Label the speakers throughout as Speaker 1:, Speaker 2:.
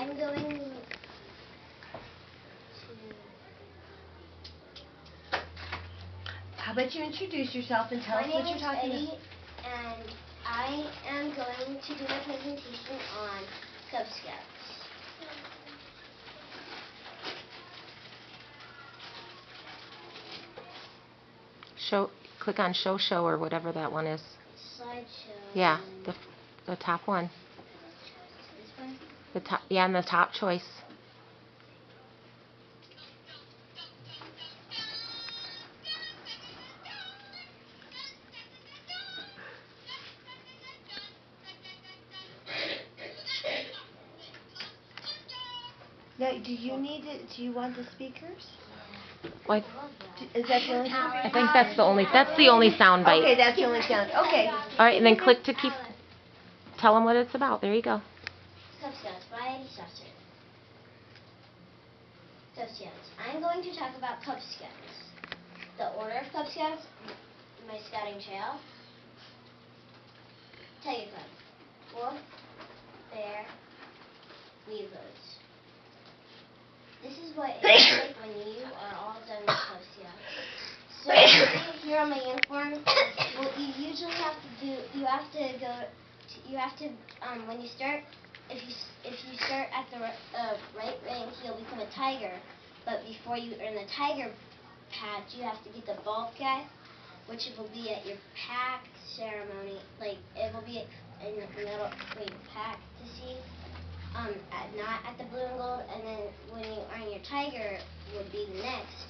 Speaker 1: I'm going to...
Speaker 2: How about you introduce yourself and tell us what you're talking about?
Speaker 1: My name is Eddie, and I am going to do a presentation on Cub Scouts.
Speaker 3: Click on show or whatever that one is.
Speaker 1: Slideshow.
Speaker 3: Yeah, the top one.
Speaker 1: This one?
Speaker 3: The top, yeah, and the top choice.
Speaker 2: Now, do you want the speakers?
Speaker 3: Well,
Speaker 2: Is that the only sound?
Speaker 3: I think that's the only sound bite.
Speaker 2: Okay, that's the only sound. Okay.
Speaker 3: All right, and then click to keep. Tell them what it's about. There you go.
Speaker 1: Cub Scouts by Eddie Cub Scout. Cub Scouts. I'm going to talk about Cub Scouts. The order of Cub Scouts, my scouting trail, Tiger Cub, Wolf, Bear, Weevils. This is what it looks like when you are all done with Cub Scouts. So here on my uniform, what you usually have to do, you have to when you start, if you start at the right rank, you'll become a tiger. But before you earn the tiger patch, you have to get the bulk guy, which will be at your pack ceremony. Like it will be in the middle where you pack to see. Not at the blue and gold, and then when you earn your tiger would be the next.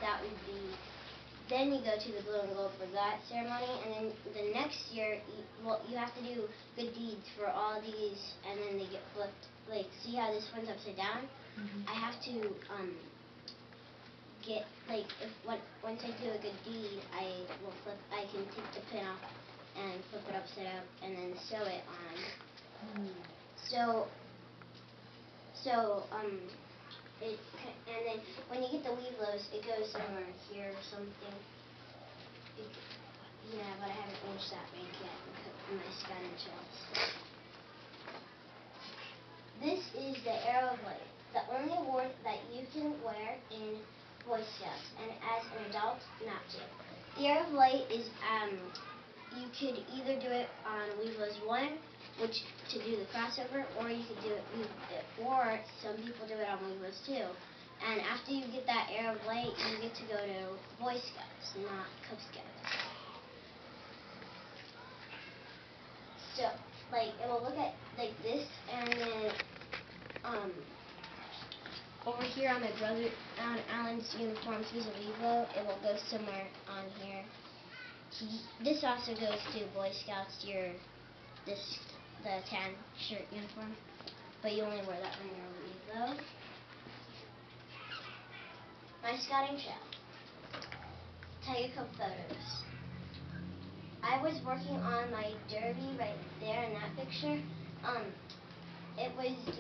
Speaker 1: That would be, then you go to the blue and gold for that ceremony, and then the next year, you have to do good deeds for all these, and then they get flipped. Like, see how this one's upside down?
Speaker 2: Mm-hmm.
Speaker 1: I have to get, like, once I do a good deed, I can take the pin off and flip it upside up, and then sew it on. And then when you get the weevils, it goes somewhere here or something. Yeah, but I haven't reached that rank yet in my scouting trails. This is the Arrow of Light, the only award that you can wear in Boy Scouts, and as an adult, not to. The Arrow of Light is, you could either do it on Weevils 1, which to do the crossover, or you could do it, or some people do it on Weevils 2. And after you get that Arrow of Light, you get to go to Boy Scouts, not Cub Scouts. So, like, it will look at like this, and then, over here on my brother, on Alan's uniforms, he's a Weevil, it will go somewhere on here. This also goes to Boy Scouts, the tan shirt uniform, but you only wear that when you're a Weevil. My scouting trail. Tiger Cub photos. I was working on my derby right there in that picture. It was the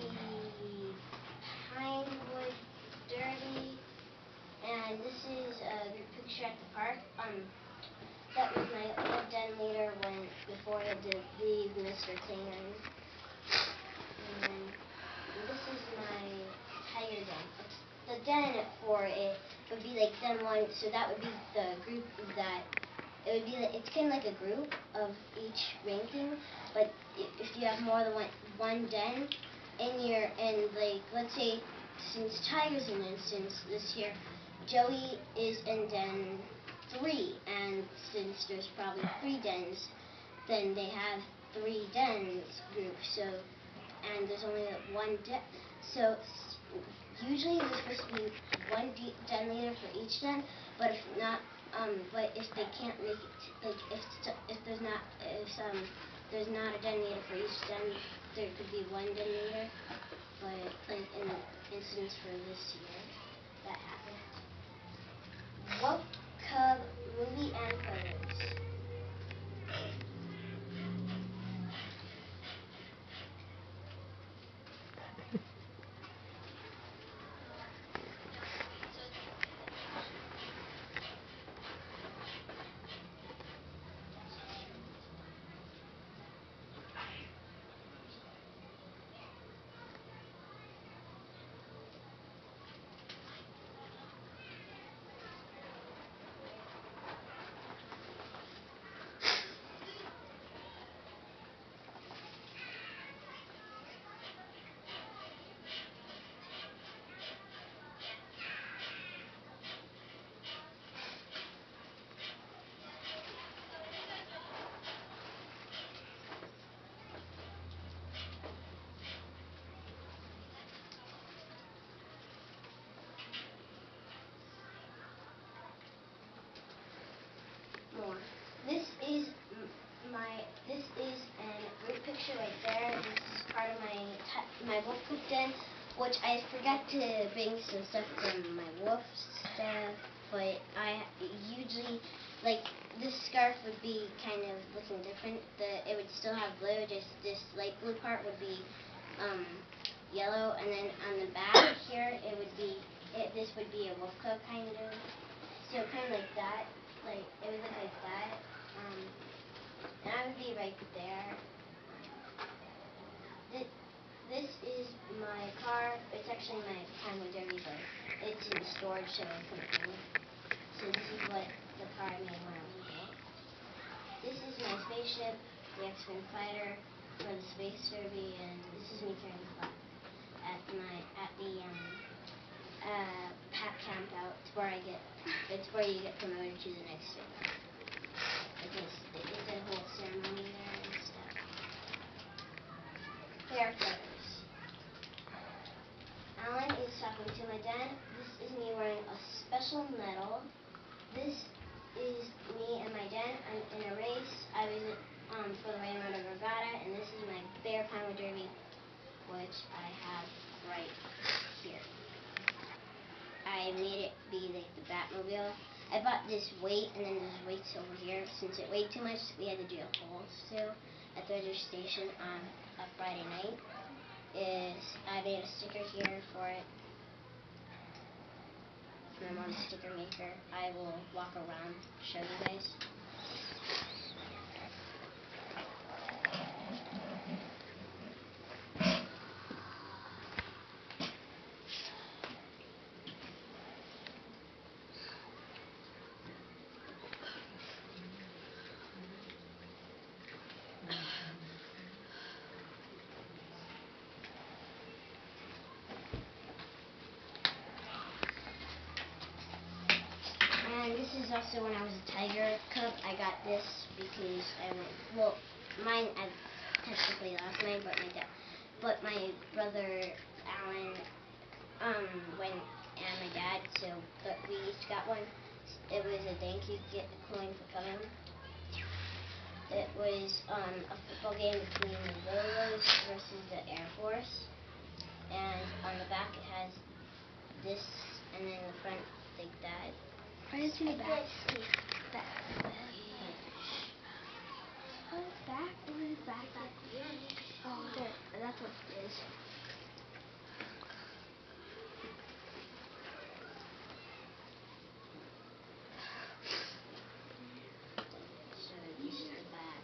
Speaker 1: Pinewood Derby, and this is a group picture at the park. That was my old den leader before I did leave Mr. Klingon. And this is my tiger den. The den for it would be like den 1, so that would be the group that it would be. It's kind of like a group of each ranking, but if you have more than one den and like let's say since Tiger's an instance this year, Joey is in den 3, and since there's probably 3 dens, then they have 3 dens groups. So and there's only one den, so usually there's supposed to be one den leader for each den, but if not, but if they can't make it, like if there's not a den leader for each den, there could be one den leader. But like in incidents for this year, that happened. What Cub movie and photos? my wolf coop den, which I forgot to bring some stuff from my wolf stuff, but I usually, like, this scarf would be kind of looking different. It would still have blue, just this light blue part would be yellow, and then on the back here, this would be a wolf coat kind of, so kind of like that, like, it would look like that, and I would be right there. This is my car. It's actually my Pinewood Derby, but it's in storage, so I couldn't bring it. So this is what the car I made when I was little. This is my spaceship, the X-Wing fighter for the Space Derby, and this is me carrying the flag at the Pat Camp out. It's where you get promoted to the next thing. Because it's a whole ceremony there and stuff. Fair photos. Alan is talking to my dad. This is me wearing a special medal. This is me and my dad in a race. I was for the Rainwater Regatta, and this is my Bear Pinewood Derby, which I have right here. I made it be like the Batmobile. I bought this weight, and then there's weights over here. Since it weighed too much, we had to do a whole sale at the registration station on a Friday night. I made a sticker here for it. My mom's sticker maker. I will walk around, show you guys. And this is also when I was a tiger cub. I got this because mine, I technically lost mine, but my brother Alan went and my dad, but we each got one. It was a thank you coin for coming. It was a football game between the Rolos versus the Air Force, and on the back it has this, and then the front like that.
Speaker 2: I didn't see the back.
Speaker 1: Back.
Speaker 2: Oh, back. It was back. Oh, there. That's what it is.
Speaker 1: So this is the back.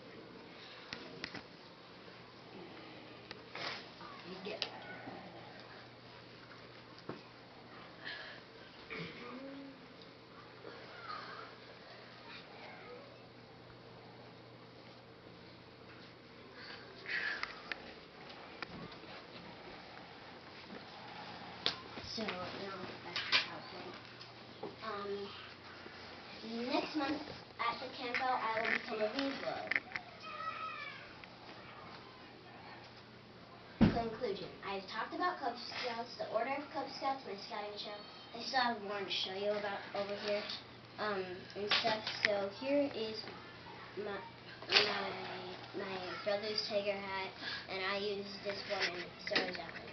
Speaker 1: You get that. So now back to PowerPoint. Next month at the campout, I will become a Weasel. Conclusion. I've talked about Cub Scouts, the order of Cub Scouts, my scouting show. I still have more to show you about over here, and stuff. So here is my brother's tiger hat, and I use this one, and so is Alan.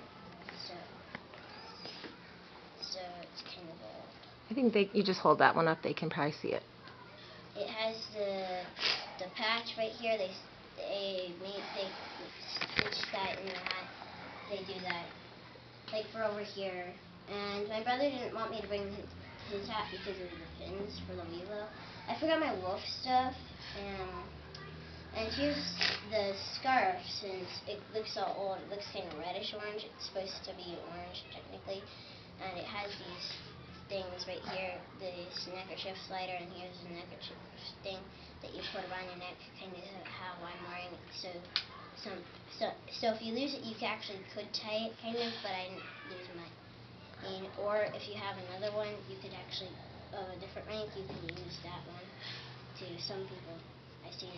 Speaker 1: So it's kind of old.
Speaker 3: I think you just hold that one up. They can probably see it.
Speaker 1: It has the patch right here. They stitch that in the hat. They do that, like for over here. And my brother didn't want me to bring his hat because of the pins for the Weasel. I forgot my wolf stuff. And here's the scarf. Since it looks so old, it looks kind of reddish orange. It's supposed to be orange technically, and it has these things right here, this neckerchief slider, and here's the neckerchief thing that you put around your neck, kind of how I'm wearing it. So if you lose it, you actually could tie it, kind of, but I didn't lose mine. Or if you have another one, you could actually, of a different rank, you can use that one too. Some people I see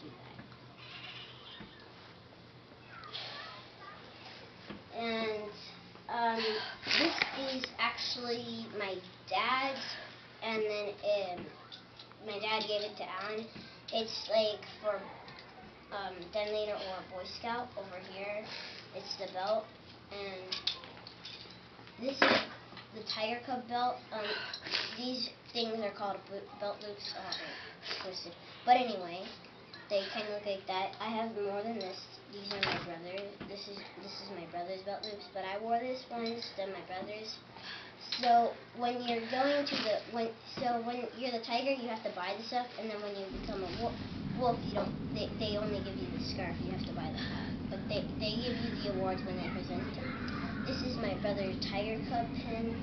Speaker 1: do that. And this is actually my dad's, and then my dad gave it to Alan. It's like for Den Leader or Boy Scout over here. It's the belt, and this is the Tiger Cub belt. These things are called belt loops. Oh, they're twisted. But anyway, they kind of look like that. I have more than this. These are my brother's. This is my brother's belt loops. But I wore this once, then my brother's. So when you're going to when you're the tiger, you have to buy the stuff, and then when you become a wolf, you don't. They only give you the scarf. You have to buy the hat. But they give you the awards when they present them. This is my brother's Tiger Cub pin.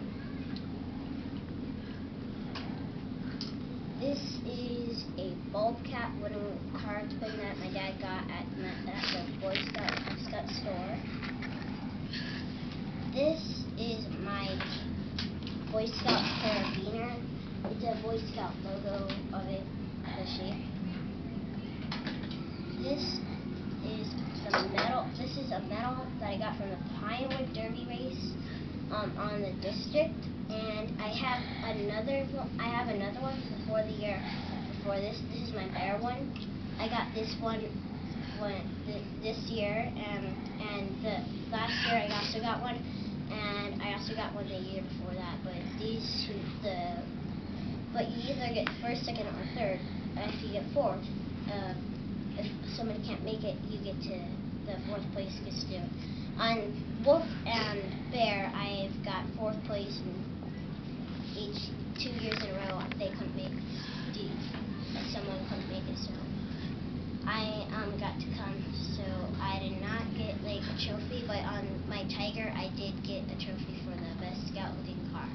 Speaker 1: This is a bulb cap wooden carved pin that my dad got at the Boy Scout Cub Scout store. This is my Boy Scout carabiner. It's a Boy Scout logo of it, the shape. This is the medal. This is a medal that I got from the Pinewood Derby race on the district, and I have another one before the year before this. This is my bear one. I got this one this year, and the last year I also got one, and I also got one the year before that. But but you either get first, second, or third. If you get fourth, if somebody can't make it, you get to the fourth place gets to do it. On wolf and bear, I've got fourth place in each 2 years in a row. They couldn't make someone couldn't make it, so I got to come. So I did not get like a trophy, but on my tiger, I did get a trophy for the best scout looking car,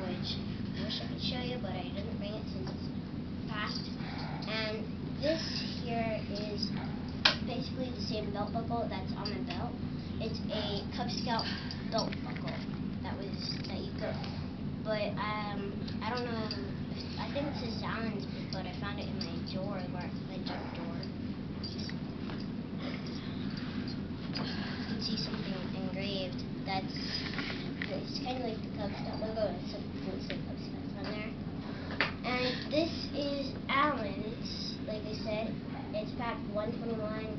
Speaker 1: which I wish I could show you, but I didn't bring it since it's past. And this here is basically the same belt buckle that's on my belt. It's a Cub Scout belt buckle that you go. But I don't know. I think it's a Allen's, but I found it in my drawer, my junk drawer. You can see something engraved. It's kind of like the Cub Scout logo, and it's Cub Scouts on there. And this is Allen's. Like I said, it's pack 121.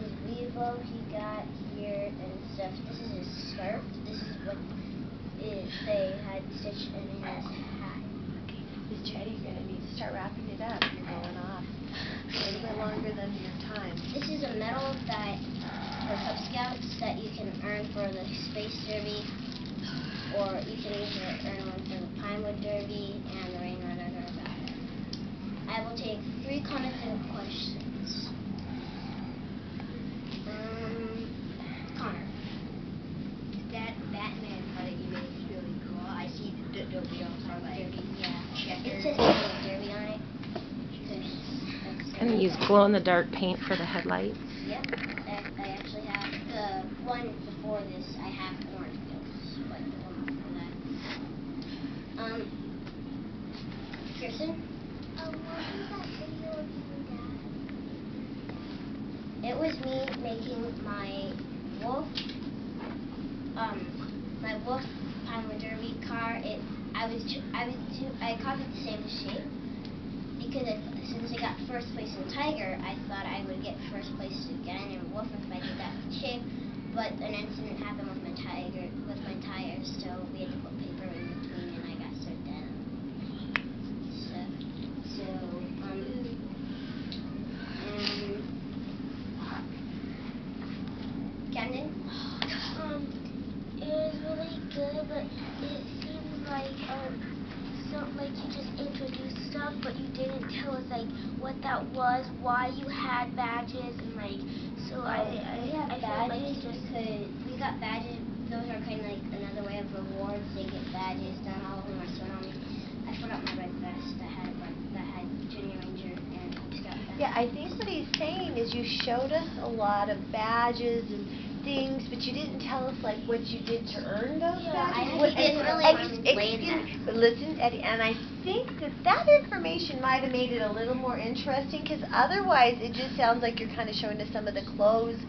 Speaker 1: His Revo he got here and stuff. This is his scarf. This is what they had stitched in his hat.
Speaker 4: Mr. Eddie, you're going to need to start wrapping it up. You're going off a little bit longer than your time.
Speaker 1: This is a medal that for Cub Scouts that you can earn for the Space Derby, or you can earn one for the Pinewood Derby and the Rain Runner Derby. I will take 3 comments and questions. Connor.
Speaker 2: That Batman car that you made is really cool. I see the Derby on my
Speaker 1: Derby, yeah.
Speaker 2: checkers.
Speaker 1: It says Derby on it.
Speaker 3: Gonna use glow-in-the-dark paint for the headlights.
Speaker 1: Yep. I actually have the one before this. I have orange wheels, but the one before that. Kirsten?
Speaker 2: What was that video of you and Dad?
Speaker 1: It was me making my wolf Pinewood Derby car. I copied the same shape because since I got first place in Tiger, I thought I would get first place again in wolf if I did that shape. But an incident happened with my tires, so we had to put paper in between, and I got slowed down. Camden?
Speaker 2: It was really good, but it seemed like you just introduced stuff, but you didn't tell us like what that was, why you had badges, and like so
Speaker 1: We have
Speaker 2: I
Speaker 1: badges
Speaker 2: felt like you just
Speaker 1: because we got badges. Those are kind of like another way of rewards. They get badges. Not all of them are sewn on me. I forgot my red vest that had Junior Ranger and Cub Scout vest.
Speaker 4: Yeah, I think what he's saying is you showed us a lot of badges and things, but you didn't tell us like what you did to earn those badges.
Speaker 1: I didn't really explain that.
Speaker 4: But listen, Eddie, and I think that information might have made it a little more interesting, because otherwise it just sounds like you're kind of showing us some of the clothes